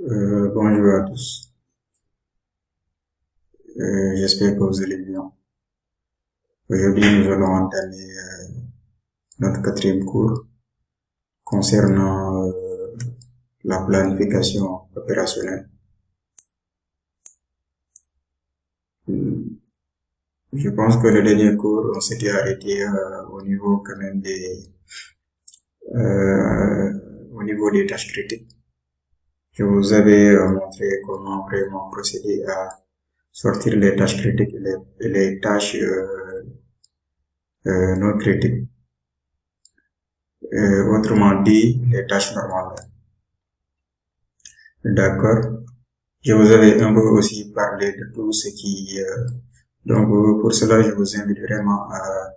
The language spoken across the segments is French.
Bonjour à tous. J'espère que vous allez bien. Aujourd'hui, nous allons entamer notre quatrième cours concernant la planification opérationnelle. Je pense que le dernier cours, on s'était arrêté au niveau quand même au niveau des tâches critiques. Je vous avais montré comment vraiment procéder à sortir les tâches critiques et les tâches non critiques. Autrement dit, les tâches normales. D'accord. Je vous avais un peu aussi parlé de tout ce qui... donc, pour cela, je vous invite vraiment à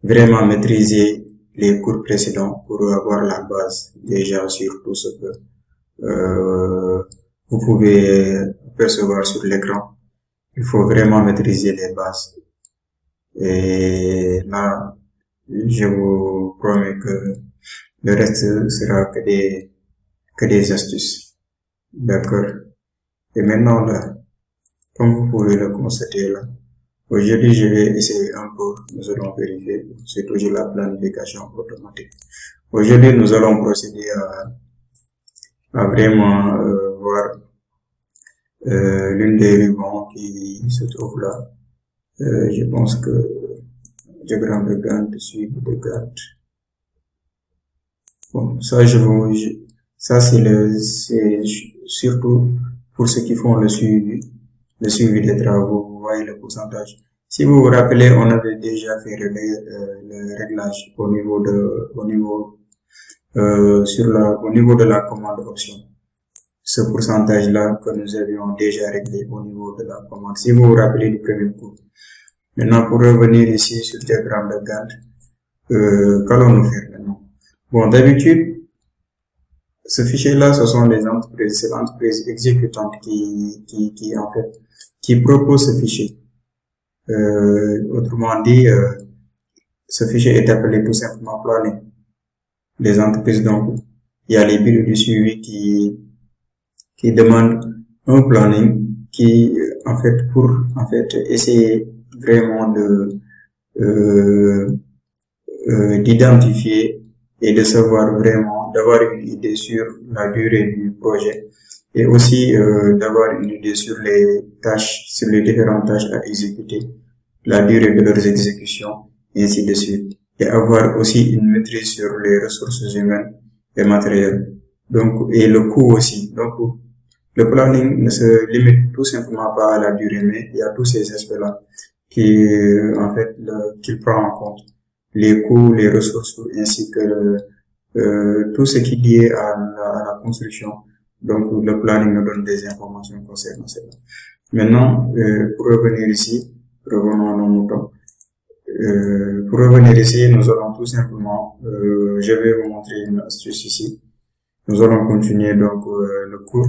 vraiment maîtriser les cours précédents pour avoir la base déjà sur tout ce que vous pouvez percevoir sur l'écran. Il faut vraiment maîtriser les bases. Et là, je vous promets que le reste sera que des astuces. D'accord. Et maintenant là, comme vous pouvez le constater là, aujourd'hui je vais essayer un peu, nous allons vérifier, c'est toujours la planification automatique. Aujourd'hui nous allons procéder à vraiment voir l'une des rubans qui se trouve là. Je pense que diagramme de Gantt suivi de Gantt. Bon, ça ça c'est surtout pour ceux qui font le suivi des travaux. Vous voyez le pourcentage. Si vous vous rappelez, on avait déjà fait le réglage au niveau de la commande option. Ce pourcentage-là que nous avions déjà réglé au niveau de la commande. Si vous vous rappelez du premier cours. Maintenant, pour revenir ici sur le diagramme de Gantt, qu'allons-nous faire maintenant? Bon, d'habitude, ce fichier-là, ce sont les entreprises, c'est l'entreprise exécutante qui propose ce fichier. Autrement dit, ce fichier est appelé tout simplement planning. Les entreprises, donc, il y a les bureaux du suivi qui demandent un planning pour essayer vraiment d'identifier et de savoir vraiment, d'avoir une idée sur la durée du projet et aussi d'avoir une idée sur sur les différentes tâches à exécuter, la durée de leurs exécutions, et ainsi de suite. Et avoir aussi une maîtrise sur les ressources humaines et matérielles. Donc, et le coût aussi. Donc, le planning ne se limite tout simplement pas à la durée, mais il y a tous ces aspects-là qu'il prend en compte. Les coûts, les ressources, ainsi que tout ce qui est lié à la construction. Donc, le planning nous donne des informations concernant cela. Maintenant, pour revenir ici, revenons à nos moutons. Pour revenir ici, nous allons tout simplement, je vais vous montrer une astuce ici. Nous allons continuer donc le cours.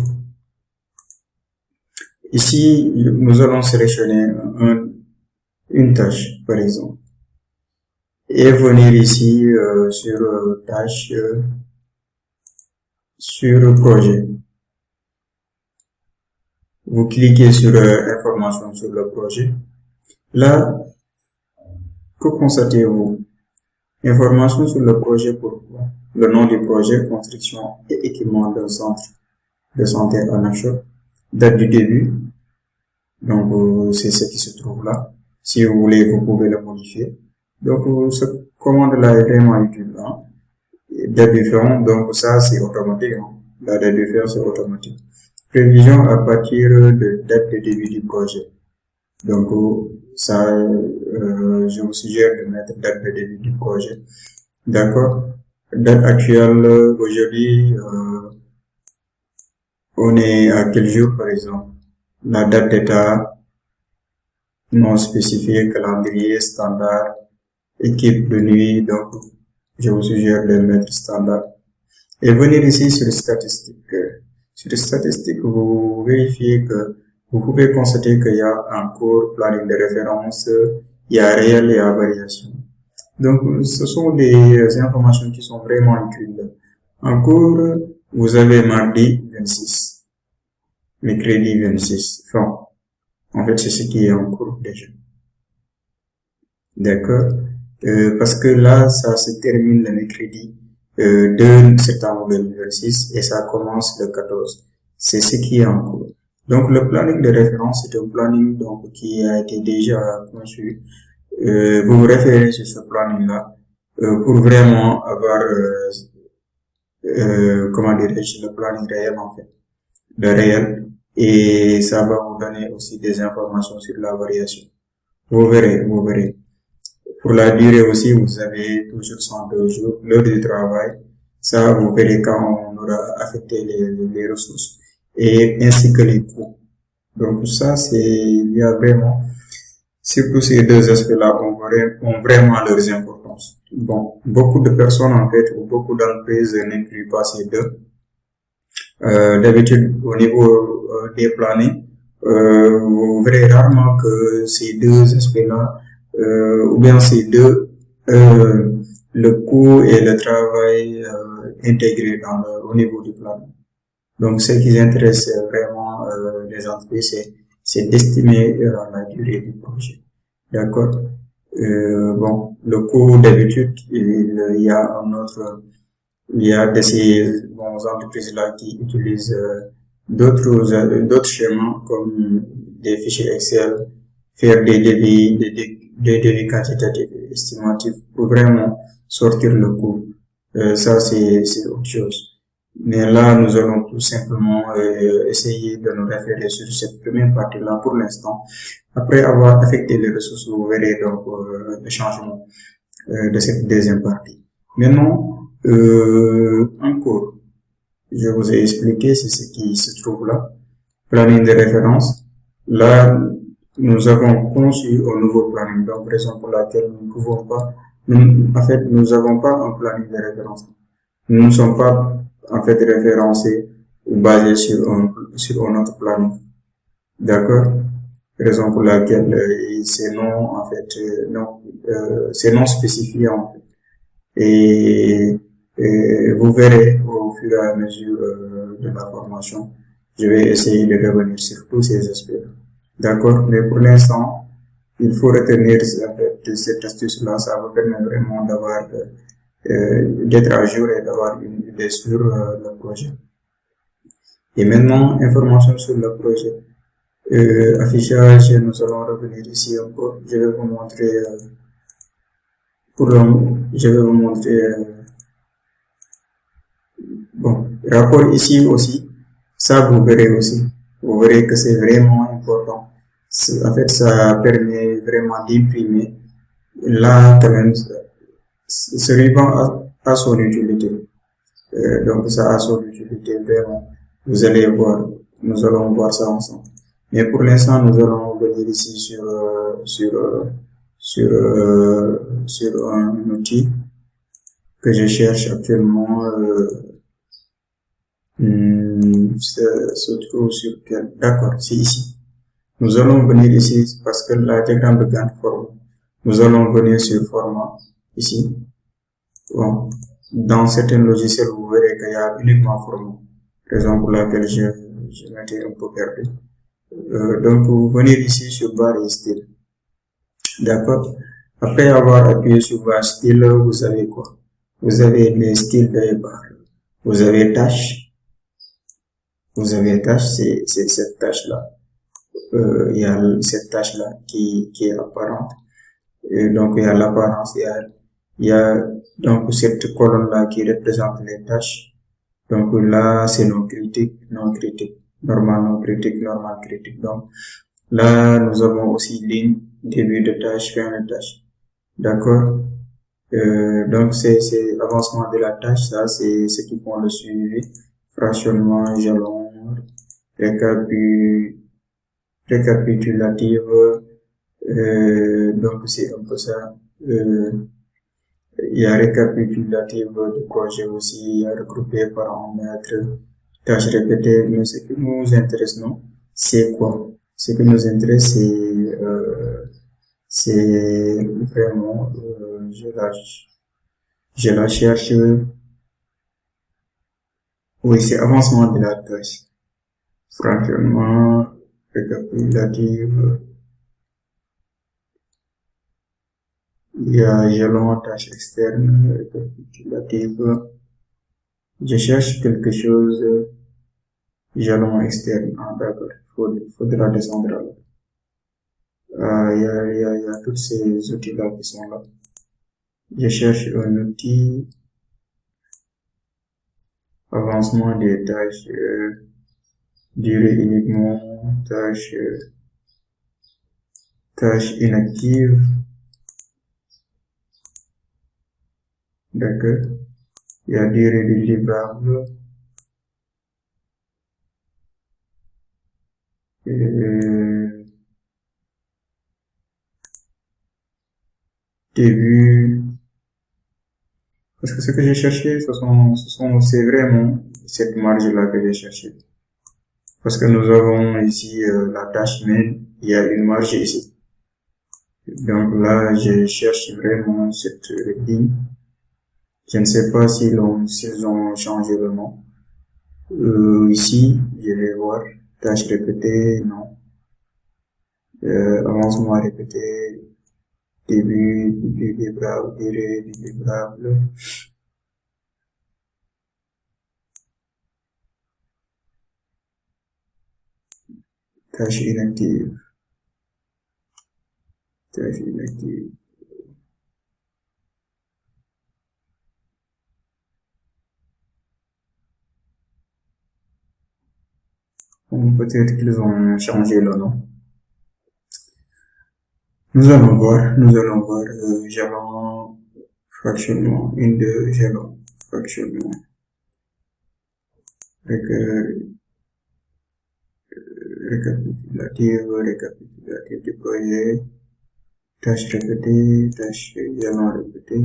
Ici, nous allons sélectionner une tâche, par exemple, et venir ici sur tâche, sur projet. Vous cliquez sur information sur le projet. Là, que constatez-vous? Information sur le projet, pourquoi? Le nom du projet, construction et équipement d'un centre de santé en achat. Date du début. Donc, c'est ce qui se trouve là. Si vous voulez, vous pouvez le modifier. Donc, cette commande-là est vraiment utile. Hein. Date de fin, donc ça, c'est automatique. Hein. La date de fin, c'est automatique. Prévision à partir de date de début du projet. Donc, ça, je vous suggère de mettre date de début du projet. D'accord? Date actuelle, aujourd'hui, on est à quel jour, par exemple? La date d'état non spécifiée, calendrier, standard, équipe de nuit, donc, je vous suggère de mettre standard. Et venir ici sur statistiques. Sur statistiques, vous vérifiez que vous pouvez constater qu'il y a un cours, planning de référence, il y a réel et il y a variation. Donc, ce sont des informations qui sont vraiment utiles. En cours, vous avez mardi 26. mercredi 26. Enfin, en fait, c'est ce qui est en cours déjà. D'accord? Parce que là, ça se termine le mercredi 2 septembre 2026 et ça commence le 14. C'est ce qui est en cours. Donc, le planning de référence, c'est un planning donc, qui a été déjà conçu. Vous vous référez sur ce planning-là pour vraiment avoir, comment dirais-je, le planning réel en fait, le réel. Et ça va vous donner aussi des informations sur la variation. Vous verrez, vous verrez. Pour la durée aussi, vous avez toujours 102 jours, l'heure du travail. Ça, vous verrez quand on aura affecté les ressources et ainsi que les coûts. Donc ça, il y a vraiment, surtout ces deux aspects-là ont vraiment leurs importances. Bon, beaucoup de personnes en fait, ou beaucoup d'entreprises n'incluent pas ces deux. D'habitude, au niveau des plannings, vous verrez rarement que ces deux aspects-là, ou bien ces deux, le coût et le travail intégrés au niveau du planning. Donc, ce qui intéresse vraiment les entreprises, c'est d'estimer la durée du projet. D'accord? Bon, le coût d'habitude, il y a il y a de ces entreprises-là qui utilisent d'autres schémas comme des fichiers Excel, faire des devis quantitatifs et estimatifs pour vraiment sortir le coût. Ça, c'est autre chose. Mais là, nous allons tout simplement essayer de nous référer sur cette première partie-là pour l'instant. Après avoir affecté les ressources, vous verrez donc le changement de cette deuxième partie. Maintenant, encore, je vous ai expliqué, c'est ce qui se trouve là. Planning de référence. Là, nous avons conçu un nouveau planning, donc raison pour laquelle nous ne pouvons pas, en fait, nous n'avons pas un planning de référence. Nous ne sommes pas, en fait, référencés ou basés sur un autre planning. D'accord? Raison pour laquelle c'est non, en fait, c'est non spécifié, en fait. Et vous verrez au fur et à mesure de la formation, je vais essayer de revenir sur tous ces aspects. D'accord? Mais pour l'instant, il faut retenir en fait, cette astuce-là, ça vous permet vraiment d'avoir d'être à jour et d'avoir une idée sur le projet. Et maintenant, information sur le projet. Affichage, nous allons revenir ici un peu. Je vais vous montrer je vais vous montrer bon, rapport ici aussi, ça vous verrez aussi. Vous verrez que c'est vraiment important. En fait, ça permet vraiment d'imprimer. Là, quand même, ce ruban a son utilité. Donc, ça a son utilité vraiment. Vous allez voir, nous allons voir ça ensemble. Mais pour l'instant, nous allons venir ici sur un outil que je cherche actuellement. Se trouve sur quel? D'accord, c'est ici. Nous allons venir ici parce que la diagramme de Gantt forme. Nous allons venir sur format ici. Bon. Dans certains logiciels, vous verrez qu'il y a uniquement format. Raison pour laquelle je m'étais un peu perdu. Donc, vous venez ici sur barre et style. D'accord. Après avoir appuyé sur barre style, vous avez quoi? Vous avez les styles de barre. Vous avez tâche. Vous avez tâche, c'est cette tâche-là. Il y a cette tâche-là qui est apparente. Et donc, il y a l'apparence, il y a donc cette colonne-là qui représente les tâches. Donc là, c'est non critique, normal, non critique, normal, critique. Donc là, nous avons aussi ligne, début de tâche, fin de tâche. D'accord? Donc c'est l'avancement de la tâche, ça c'est ce qui font le suivi, fractionnement, jalon, récapitulative, donc c'est un peu ça. Il y a récapitulative de projet aussi, il y a regroupé paramètres, tâches répétées, mais ce qui nous intéresse, non, c'est quoi? Ce qui nous intéresse, c'est vraiment, je la cherche, oui, c'est avancement de la tâche. Fractionnement, récapitulatif, il y a jalon, tâche externe, récapitulatif. Je cherche quelque chose, jalon externe. Ah, d'accord. Faudra descendre là. Il y a tous ces outils-là qui sont là. Je cherche un outil, avancement des tâches, durée uniquement, tâche inactive. D'accord. Il y a durée du livrable. Début. Parce que ce que j'ai cherché, c'est vraiment cette marge-là que j'ai cherché. Parce que nous avons ici la tâche mail, il y a une marge ici. Donc là, je cherche vraiment cette ligne. Je ne sais pas s'ils ont changé le nom. Ici, je vais voir tâche répétée, non. Avancement répété, début du livrable, durée du livrable. Tâche inactive. Tâche inactive. Peut-être qu'ils ont changé le nom. Nous allons voir, jalon, fractionnement, jalon, fractionnement. Récapitulatif du projet, tâche répétée, tâche jalon répétée,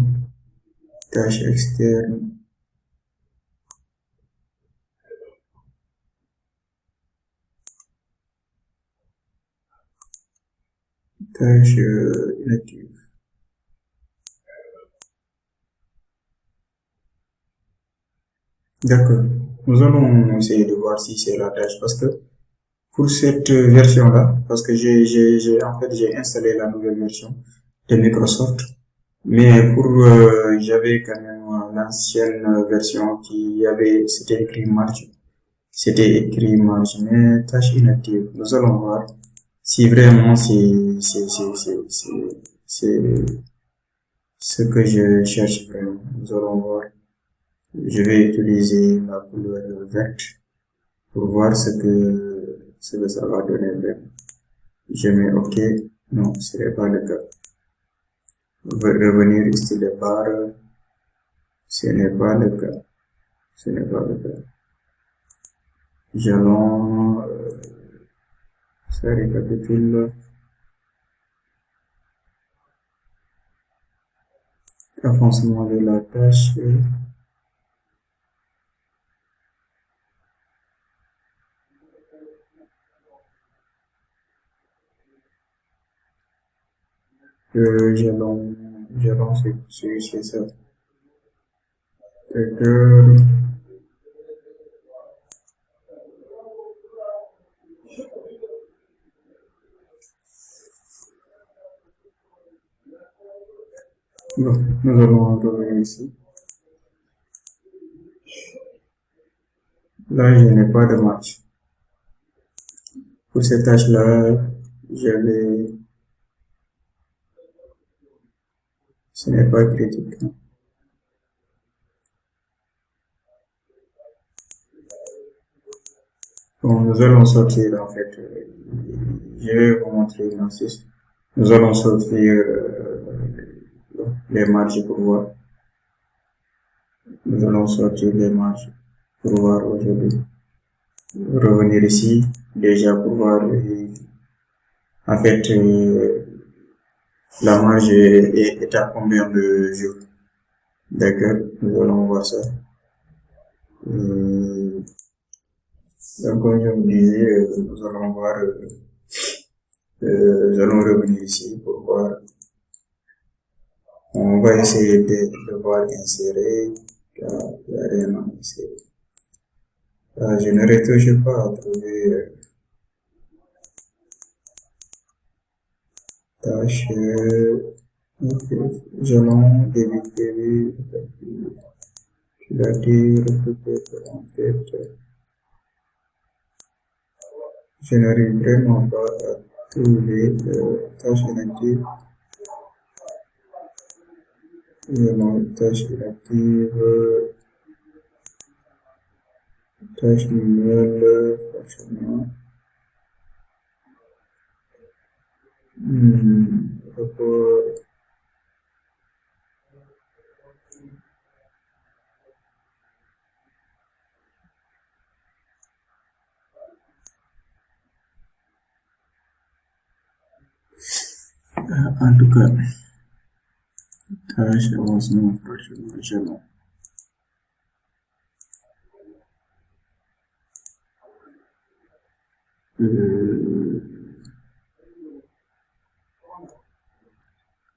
tâche externe, tâche inactive. D'accord. Nous allons essayer de voir si c'est la tâche parce que pour cette version-là, parce que en fait, j'ai installé la nouvelle version de Microsoft, mais j'avais quand même l'ancienne version c'était écrit marge. C'était écrit marge, mais tâche inactive. Nous allons voir si vraiment c'est ce que je cherche vraiment. Nous allons voir. Je vais utiliser la couleur verte pour voir ce que ça va donner. Je mets OK. Non, ce n'est pas le cas. Revenir ici les barres. Ce n'est pas le cas. Ce n'est pas le cas. Jalon, ça récapitule. Avancement de la tâche. Jalon, c'est ça. D'accord. Bon, nous allons revenir ici. Là, je n'ai pas de match. Pour cette tâche-là, ce n'est pas critique. Bon, nous allons sortir, en fait, je vais vous montrer l'assist. Nous allons sortir les marges pour voir. Nous allons sortir les marges pour voir aujourd'hui. Revenir ici, déjà pour voir, en fait, la marge est à combien de jours. D'accord, nous allons voir ça. Donc, comme je vous disais, nous allons voir, nous allons revenir ici pour voir. On va essayer de voir insérer, il n'y a rien à insérer. Je ne retouche pas à trouver tâche, jalon, début, filature, recruter en tête. Je n'arrive vraiment pas à trouver tâches inactives. Tâches inactives, tâches nouvelles, fonctionnement. Rapport. En tout cas, tâche, avancement, fonctionnement, jalon.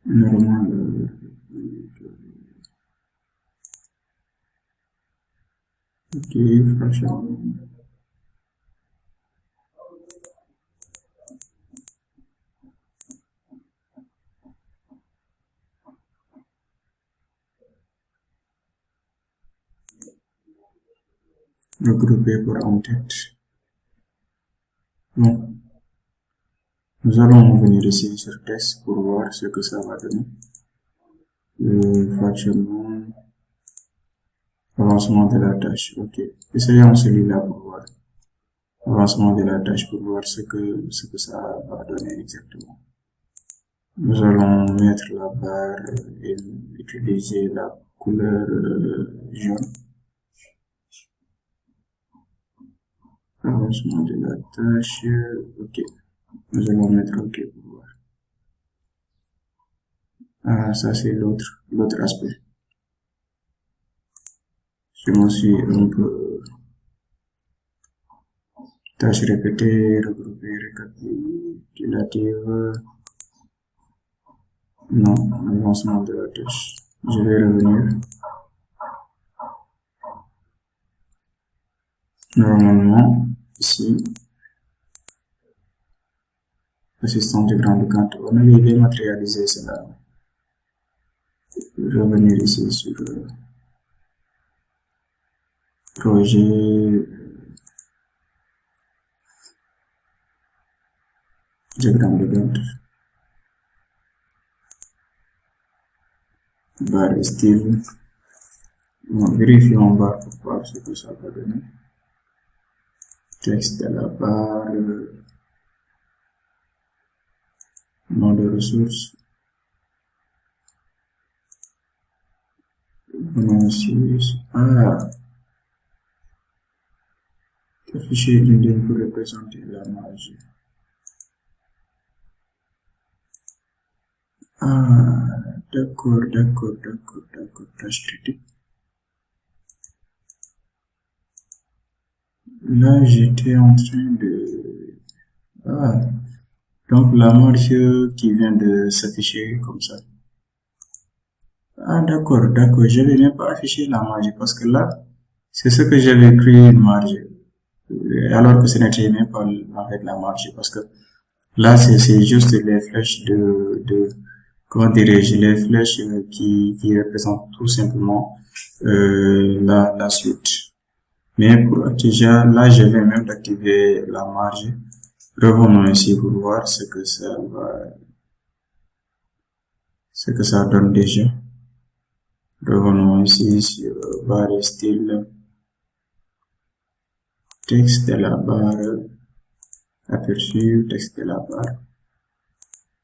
Normal, ok, franchement. Regrouper pour en tête. Bon. Nous allons venir ici sur test pour voir ce que ça va donner. Fractionnement, avancement de la tâche. Ok. Essayons celui-là pour voir. Avancement de la tâche pour voir ce que ça va donner exactement. Nous allons mettre la barre et utiliser la couleur jaune. Avancement de la tâche. Ok. Nous allons mettre OK pour voir. Ah, ça c'est l'autre aspect. Je me suis un peu tâche répétée, regroupée, récapitulative. Non, avancement de la tâche. Je vais revenir. Normalement, ici, assistant de grande quantité, on avait dématérialisé cela. Revenir ici sur projet diagramme de Gantt, barre style. Vérifions barre pour voir ce que ça va donner. Texte de la barre, nom de ressources. Venons ici. Ah, afficher une ligne pour représenter la marge. Ah, d'accord, tâche critique. Là, j'étais en train de... Ah, donc la marge qui vient de s'afficher comme ça. Ah, d'accord, je vais même pas afficher la marge parce que là, c'est ce que j'avais créé une marge. Alors que ce n'était même pas en fait la marge parce que là, c'est juste les flèches comment dirais-je, les flèches qui représentent tout simplement la suite. Mais pour déjà, là, je vais même activer la marge. Revenons ici pour voir ce que ça donne déjà. Revenons ici sur barre style, texte de la barre, aperçu, texte de la barre.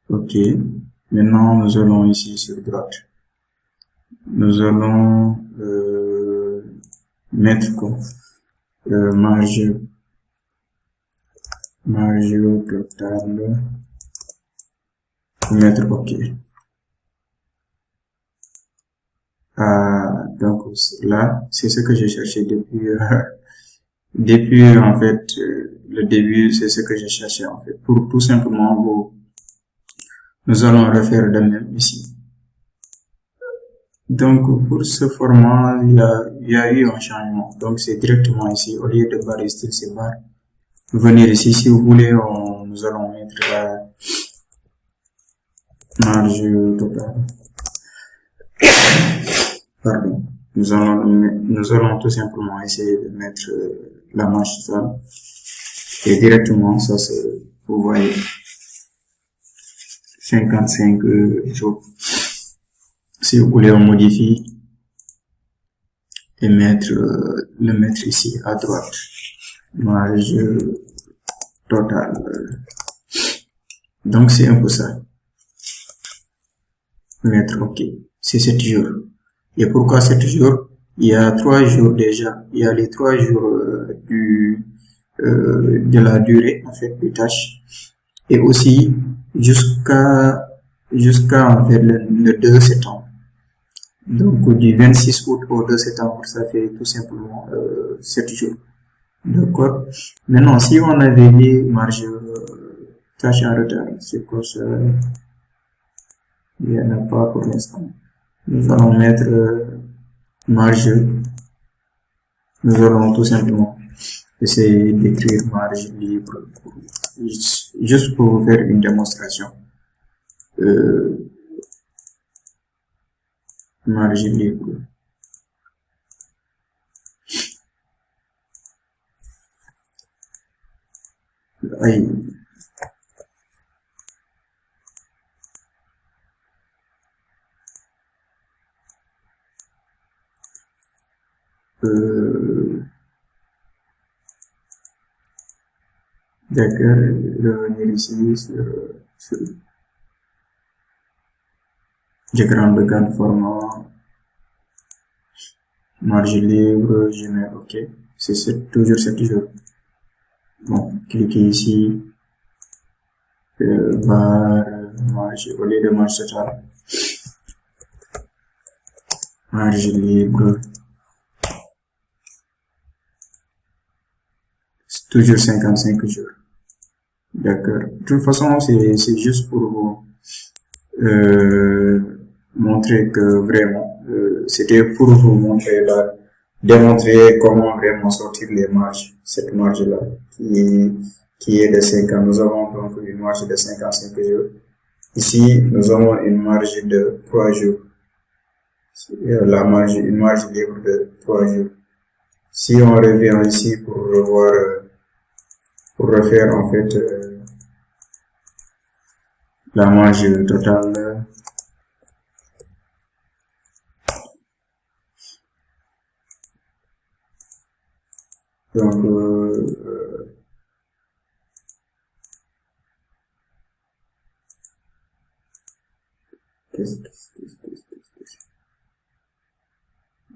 Ok. Maintenant, nous allons ici sur droite. Nous allons mettre quoi? Marge totale. Mettre OK. Donc là, c'est ce que j'ai cherché depuis en fait le début, c'est ce que j'ai cherché en fait. Pour tout simplement nous allons refaire de même ici. Donc, pour ce format, il y a eu un changement. Donc, c'est directement ici. Au lieu de barre de style, c'est barre. Venir ici, si vous voulez, nous allons mettre la marge totale. Pardon. Nous allons tout simplement essayer de mettre la marge totale. Et directement, ça c'est, vous voyez, 55 jours. Si vous voulez, on modifie et le mettre ici à droite. Marge totale. Donc, c'est un peu ça. Mettre OK. C'est 7 jours. Et pourquoi 7 jours? Il y a 3 jours déjà. Il y a les 3 jours de la durée, en fait, du tâche. Et aussi, jusqu'à en fait, le 2 septembre. Donc, du 26 août au 2 septembre, ça fait tout simplement 7 jours. D'accord. Maintenant, si on avait mis marge tâche en retard, c'est quoi ça? Il n'y en a pas pour l'instant. Nous allons mettre marge. Nous allons tout simplement essayer d'écrire marge libre juste pour vous faire une démonstration. Marge libre. Aïe. D'accord, revenir ici sur diagramme de grande format, marge libre, je mets OK, c'est toujours 7 jours. Bon, cliquez ici, barre, marge, au lieu de marge totale, marge libre, c'est toujours 55 jours. D'accord. De toute façon, c'est juste pour vous montrer que vraiment, c'était pour vous montrer là, démontrer comment vraiment sortir les marges, cette marge-là, qui est de 50. Nous avons donc une marge de 55 jours. Ici, nous avons une marge de 3 jours. Une marge libre de 3 jours. Si on revient ici pour revoir, pour refaire en fait la marge totale, donc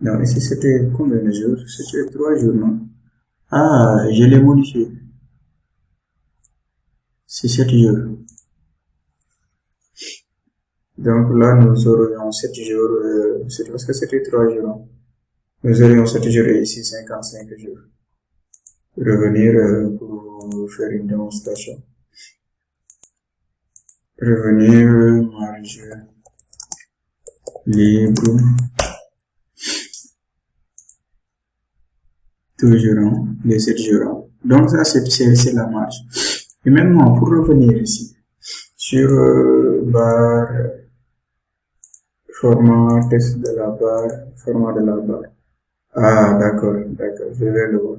non, ici c'était combien de jours? C'était 3 jours, non? Ah, je l'ai modifié. C'est 7 jours. Donc là, nous aurions 7 jours, c'est parce que c'était 3 jours. Hein. Nous aurions 7 jours et ici 55 jours. Revenir pour faire une démonstration. Revenir, marge libre. Toujours, hein, les 7 jours. Hein. Donc ça, c'est la marge. Et maintenant, pour revenir ici, sur barre, format, test de la barre, format de la barre. Ah, d'accord, je vais le voir.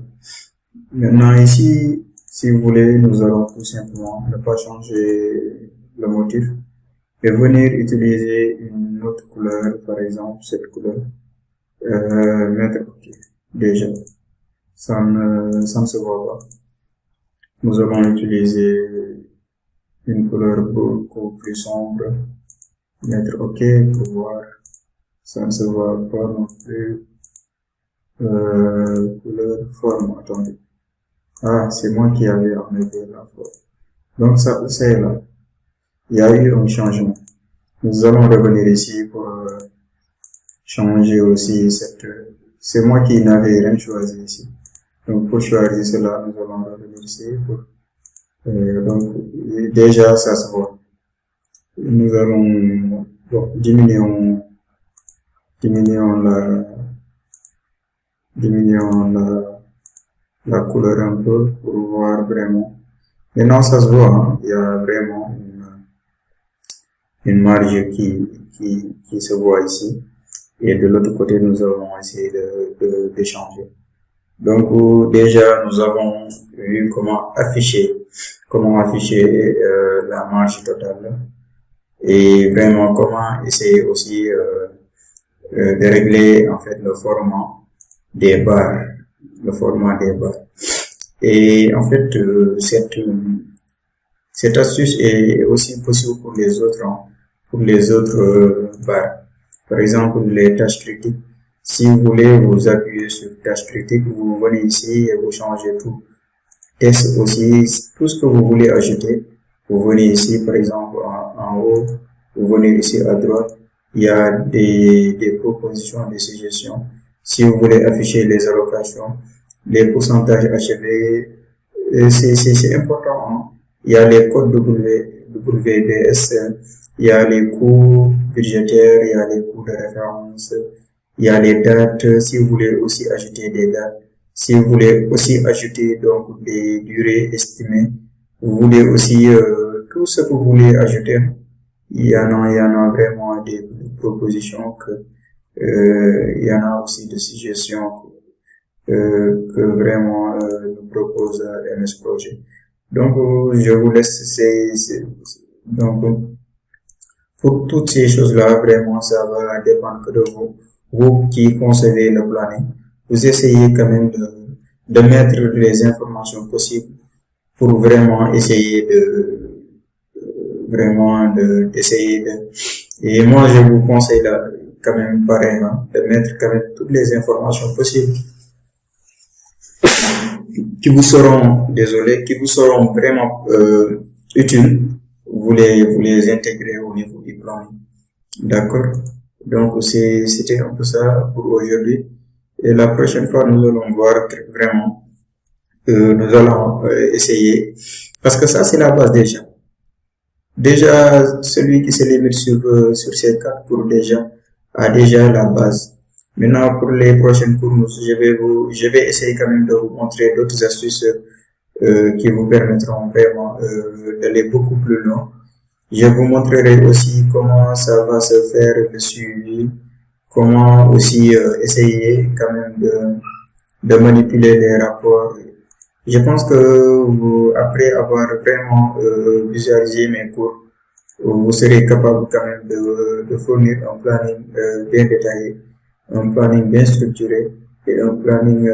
Maintenant, ici, si vous voulez, nous allons tout simplement ne pas changer le motif et venir utiliser une autre couleur, par exemple, cette couleur, mettre OK. Déjà, ça ne se voit pas. Nous allons utiliser une couleur beaucoup plus sombre, mettre OK pour voir, ça ne se voit pas non plus. Couleur forme, attendez. Ah, c'est moi qui avais enlevé la forme. Donc ça, c'est là. Il y a eu un changement. Nous allons revenir ici pour changer aussi cette... C'est moi qui n'avais rien choisi ici. Donc pour choisir cela, nous allons revenir ici pour... donc déjà, ça se voit. Nous allons... Bon, diminuons diminuons la couleur un peu pour voir vraiment. Maintenant, ça se voit, hein, il y a vraiment une marge qui se voit ici. Et de l'autre côté, nous avons essayé de changer. Donc, déjà, nous avons vu comment afficher la marge totale et vraiment comment essayer aussi de régler en fait le format des barres. Et en fait, cette astuce est aussi possible pour les autres, hein, barres. Par exemple, les tâches critiques. Si vous voulez vous appuyer sur tâches critiques, vous venez ici et vous changez tout. Test aussi, tout ce que vous voulez ajouter, vous venez ici, par exemple, en haut, vous venez ici à droite, il y a des propositions, des suggestions. Si vous voulez afficher les allocations, les pourcentages achevés, c'est important, hein. Il y a les codes WBS, il y a les coûts budgétaires, il y a les coûts de référence, il y a les dates, si vous voulez aussi ajouter des dates, si vous voulez aussi ajouter donc des durées estimées, vous voulez aussi tout ce que vous voulez ajouter, il y en a vraiment des propositions il y en a aussi des suggestions que vraiment nous propose MS Projet. Donc, je vous laisse donc, pour toutes ces choses-là, vraiment, ça va dépendre de vous. Vous qui concevez le planning, vous essayez quand même de mettre les informations possibles pour vraiment essayer et moi, je vous conseille là, quand même pareil, hein, de mettre quand même toutes les informations possibles qui vous seront vraiment utiles, vous les intégrez au niveau du planning. D'accord? Donc, c'était un peu ça pour aujourd'hui. Et la prochaine fois, nous allons voir vraiment, nous allons essayer, parce que ça, c'est la base déjà. Déjà, celui qui se limite sur ces quatre cours déjà a déjà la base. Maintenant, pour les prochaines cours, je vais essayer quand même de vous montrer d'autres astuces qui vous permettront vraiment d'aller beaucoup plus loin. Je vous montrerai aussi comment ça va se faire le suivi, comment aussi essayer quand même de manipuler les rapports. Je pense que après avoir vraiment visualisé mes cours, vous serez capable quand même de fournir un planning bien détaillé, un planning bien structuré et un planning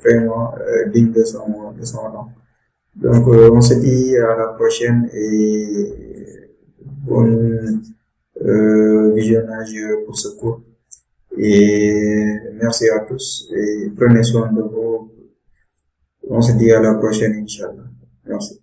vraiment digne de son nom. Donc, on se dit à la prochaine et bon visionnage pour ce cours. Et merci à tous et prenez soin de vous. On se dit à la prochaine, Inch'Allah. Merci.